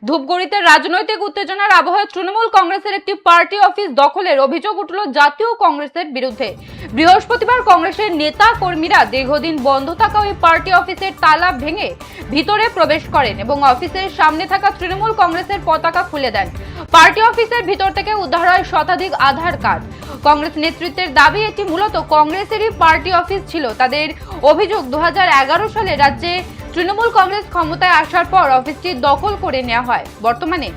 ধূপগুড়িতে রাজনৈতিক উত্তেজনার আবহে তৃণমূল কংগ্রেসের একটি পার্টি অফিস দখলের অভিযোগ উঠল জাতীয় কংগ্রেসের বিরুদ্ধে। বৃহস্পতিবার কংগ্রেসের নেতা কর্মীরা দীর্ঘদিন বন্ধ থাকা ওই পার্টি অফিসের তালা ভেঙে ভিতরে প্রবেশ করেন এবং অফিসের সামনে থাকা তৃণমূল কংগ্রেসের পতাকা খুলে দেন। পার্টি অফিসের ভিতর থেকে উদ্ধার হয় শতাধিক আধার কার্ড। কংগ্রেস নেতৃত্বের দাবি এটি মূলত কংগ্রেসেরই পার্টি অফিস ছিল। তাদের অভিযোগ 2011 সালে রাজ্যে তৃণমূল কংগ্রেস ক্ষমতায় আসার পর অফিসটি দখল করে নেওয়া হয়। বর্তমানে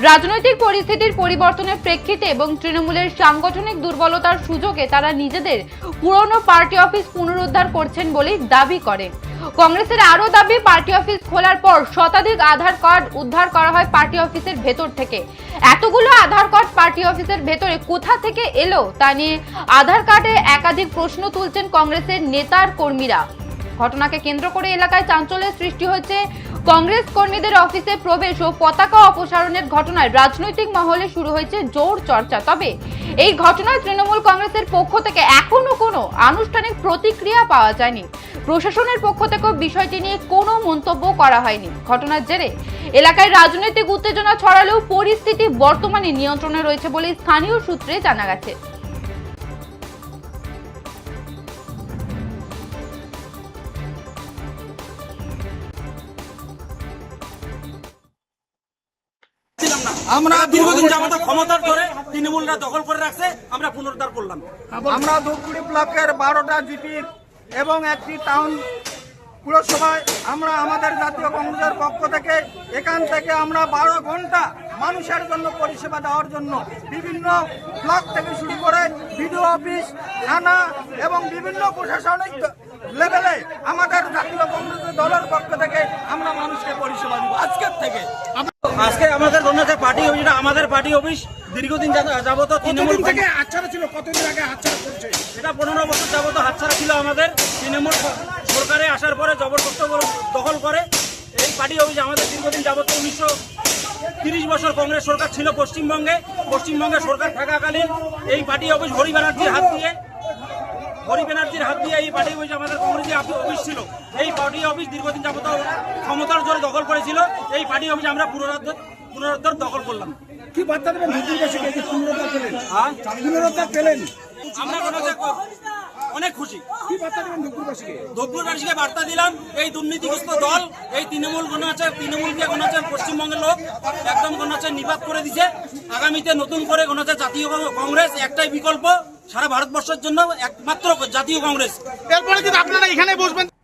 রাজনৈতিক পরিস্থিতির পরিবর্তনের প্রেক্ষিতে এবং তৃণমূলের সাংগঠনিক দুর্বলতার সুযোগে তারা নিজেদের পুরনো পার্টি অফিস পুনরুদ্ধার করছেন বলেই দাবি করেন। কংগ্রেসের আরও দাবি, পার্টি অফিস খোলার পর শতাধিক আধার কার্ড উদ্ধার করা হয় পার্টি অফিসের ভেতর থেকে। এতগুলো আধার কার্ড পার্টি অফিসের ভেতরে কোথা থেকে এলো তা নিয়ে আধার কার্ডে একাধিক প্রশ্ন তুলছেন কংগ্রেসের নেতার কর্মীরা। ঘটনাকে কেন্দ্র করে এলাকায় চাঞ্চল্যের সৃষ্টি হয়েছে। কংগ্রেস কর্মীদের অফিসে প্রবেশ ও পতাকা অপসারণের ঘটনায় রাজনৈতিক মহলে শুরু হয়েছে জোর চর্চা। তবে এই ঘটনায় তৃণমূল কংগ্রেসের পক্ষ থেকে এখনো কোনো আনুষ্ঠানিক প্রতিক্রিয়া পাওয়া যায়নি। প্রশাসনের পক্ষ থেকেও বিষয়টি নিয়ে কোনো মন্তব্য করা হয়নি। ঘটনার জেরে এলাকায় রাজনৈতিক উত্তেজনা ছড়ালেও পরিস্থিতি বর্তমানে নিয়ন্ত্রণে রয়েছে বলে স্থানীয় সূত্রে জানা গেছে। আমরা দীর্ঘদিন যাবত ক্ষমতার ধরে তৃণমূলরা দখল করে রাখছে, আমরা পুনরুদ্ধার করলাম। আমরা ধূপগুড়ি ব্লকের 12টা জিপির এবং একটি টাউন পুরসভায় আমরা আমাদের জাতীয় কংগ্রেসের পক্ষ থেকে এখান থেকে আমরা 12 ঘন্টা মানুষের জন্য পরিষেবা দেওয়ার জন্য বিভিন্ন ব্লক থেকে শুরু করে বিডিও অফিস, থানা এবং বিভিন্ন প্রশাসনিক লেভেলে আমাদের জাতীয় কংগ্রেসের দলের পক্ষ থেকে আমরা মানুষকে পরিষেবা দিব। আজকে আমাদের পার্টি অফিস, আমাদের পার্টি অফিস দীর্ঘদিন যাবত তৃণমূল থেকে হাতছাড়া ছিল, কতদিন আগে হাতছাড়া করছে? এটা 15 বছর যাবত হাতছাড়া ছিল। আমাদের তৃণমূল সরকারে আসার পরে জবরদস্ত দখল করে এই পার্টি অফিস। আমাদের দীর্ঘদিন যাবত 1930 বছর কংগ্রেস সরকার ছিল পশ্চিমবঙ্গে সরকার থাকাকালীন এই পার্টি অফিস হরি ব্যানার্জির হাত দিয়ে এই পার্টি অফিস আমাদের কংগ্রেসের অফিস ছিল। এই পার্টি অফিস দীর্ঘদিন যাবত ক্ষমতার জোরে দখল করেছিল। এই পার্টি অফিস আমরা পুনরুদ্ধার দখল করলাম। কি বার্তা দেবেন ধূপগুড়িবাসীকে যে পুনরুদ্ধার পেলেন? হ্যাঁ, পুনরুদ্ধার পেলেন, আমরা অনেক খুশি। কি বার্তা দেবেন ধূপগুড়িবাসীকে? ধূপগুড়িবাসীকে বার্তা দিলাম, এই দুর্নীতিগ্রস্ত দল, এই তৃণমূলকে পশ্চিমবঙ্গের লোক একদম নিপাত করে দিছে। আগামীতে নতুন করে জাতীয় কংগ্রেস একটাই বিকল্প সারা ভারতবর্ষের জন্য, একমাত্র জাতীয় কংগ্রেস। এরপরে যদি আপনারা এখানে বসবেন